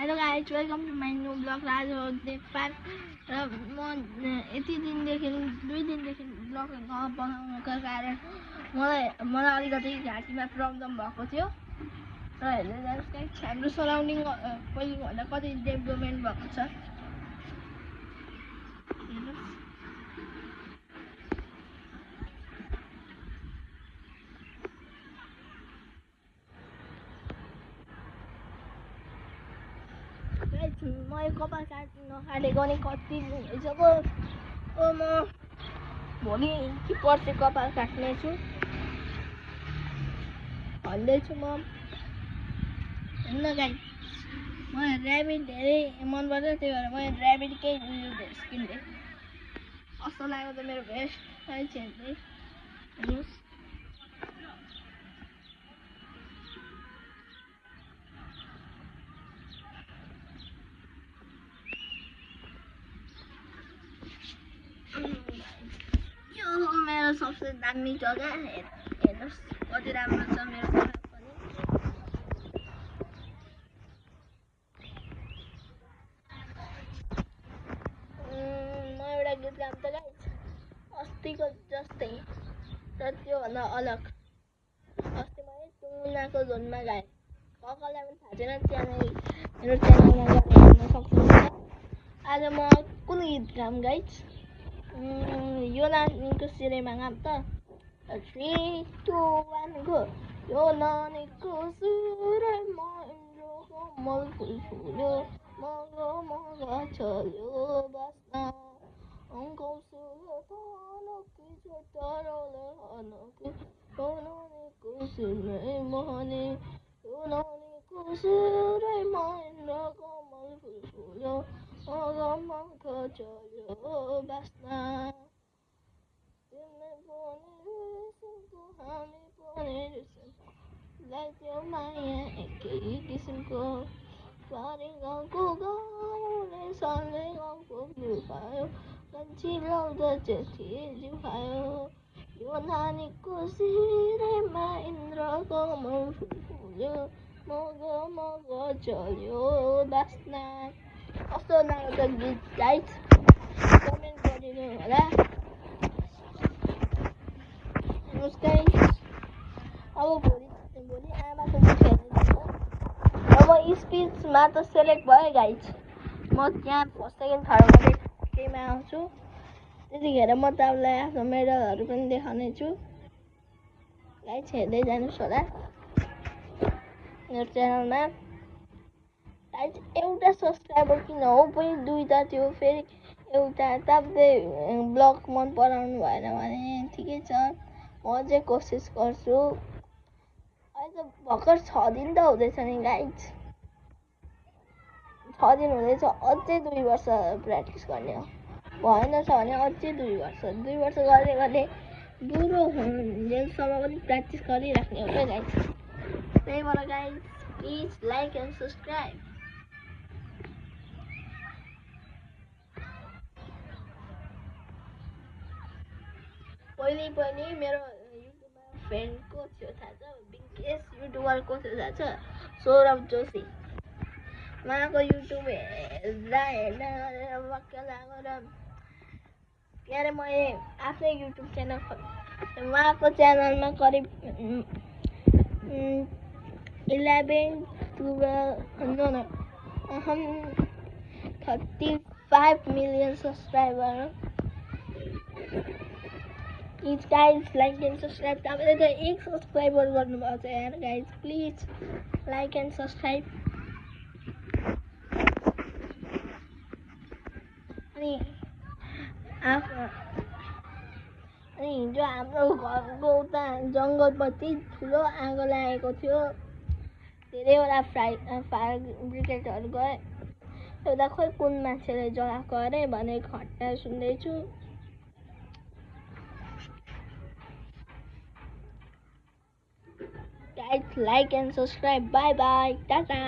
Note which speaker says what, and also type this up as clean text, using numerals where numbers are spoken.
Speaker 1: Hello guys, welcome to my new blog आज हो day 5 र म यति दिनदेखि 2 दिनदेखि ब्लग बनाउनुको कारण मलाई अलिकति घाँटीमा प्रब्लम भएको थियो र हेर्दै जानुहोस् गाइज हाम्रो सराउन्डिङ पहिलेभन्दा कति डेभलपमेन्ट भएको छ हेर्नुहोस्। मैले कपाल नकाटेको नि कति दिन भइसक्यो। म भोलि कि पर्सि कपाल काट्नेछु भन्दैछु म। हेर्नु गाइस, मलाई ऱ्याबिट धेरै मनपर्छ, त्यही भएर मैले ऱ्याबिटकै किन्दै कस्तो लाग्यो त मेरो भेस्ट गाइस हेर्दै हेर्नुहोस्। यो मेरो सबसे दामी जग्गा हेर्नुहोस् कति राम्रो छ मेरो जग्गा पनि। म एउटा गीत गाउँ त गाइस, अस्तिको जस्तै र त्योभन्दा अलग। अस्ति मैले टुङ्गुनाको झोनमा गाएँ, कसैलाई पनि थाहा छैन, त्यहाँ मेरो च्यानलमा गएर हेर्न सक्नुहुन्छ। आज म कुन गीत गाउँ गाइस? यो नानीको सिरेमा गाउँ त। 3, 2, 1 गो। यो नानीको सिरेमा इन्द्र कमल फुल फुल्यो, मग चल्यो बास्ना कौशल थानकी चटरले हानकी। यो नानीको सिरेमा नि, यो नानीको सिरेमा इन्द्र कमल फुल फुल्यो, मग चल्यो बास्ना। तिमी पनि रिसिमको हामी पनि रिसिम, लाग्यो माया एकै किसिमको। सारी गाउँको गाउँले साले गाउँको घिउ खायो, कान्छी लाउँदा जेठी जिउ खायो। यो नानीको सिरेमा इन्द्र कमल फुल फुल्यो, मग चल्यो बास्ना। कस्तो लाग्यो त गीत गाइस? कमेन्ट गरिदिनु होला। हेर्नुहोस् गाइस, अब भोलि आमाको गीत हेर्दै जान्छ। अब स्पिचमा त सेलेक्ट भयो गाइस, म त्यहाँ फर्स्ट सेकेन्ड थर्ड गर्दै केहीमा आउँछु, त्यतिखेर म तपाईँलाई आफ्नो मेडलहरू पनि देखाउने छु। गाइस हेर्दै जानुहोस् होला मेरो च्यानलमा। गाइस एउटा सब्सक्राइबर किन हो, पनि 2टा थियो, फेरि एउटा। तपाईँले ब्लग मन पराउनु भएन भने ठिकै छ, म अझै कोसिस गर्छु। अहिले त भर्खर 6 दिन त हुँदैछ नि गाइस, 6 दिन हुँदैछ। अझै 2 वर्ष प्र्याक्टिस गर्ने हो, भएन छ भने अझै 2 वर्ष गर्दै गर्दै बुढो हुन्जेलसम्म पनि प्र्याक्टिस गरिराख्ने हो क्या गाइस। त्यही भएर guys please like and subscribe. पहिले मेरो युट्युबमा फ्रेन्डको थियो थाहा छ, बिगेस्ट युट्युबरको थियो थाहा छ, सौरभ जोशी। उहाँको युट्युब हेर्दा वाक्य लाग्यो र के अरे मैले आफ्नै युट्युब च्यानल खोलेँ। उहाँको च्यानलमा करिब 35 million subscriber. Please guys like and subscribe. तपाईँले त 1 सब्सक्राइबर गर्नुभएको छ यार guys, please like and subscribe. अनि हिजो हाम्रो घरको उता जङ्गलपट्टि ठुलो आगो लागेको थियो, धेरैवटा फायर ब्रिगेडहरू गए। एउटा खोइ कुन मान्छेले जलाएको अरे भने घटना सुन्दैछु। Guys, like and subscribe. Bye bye. Tata.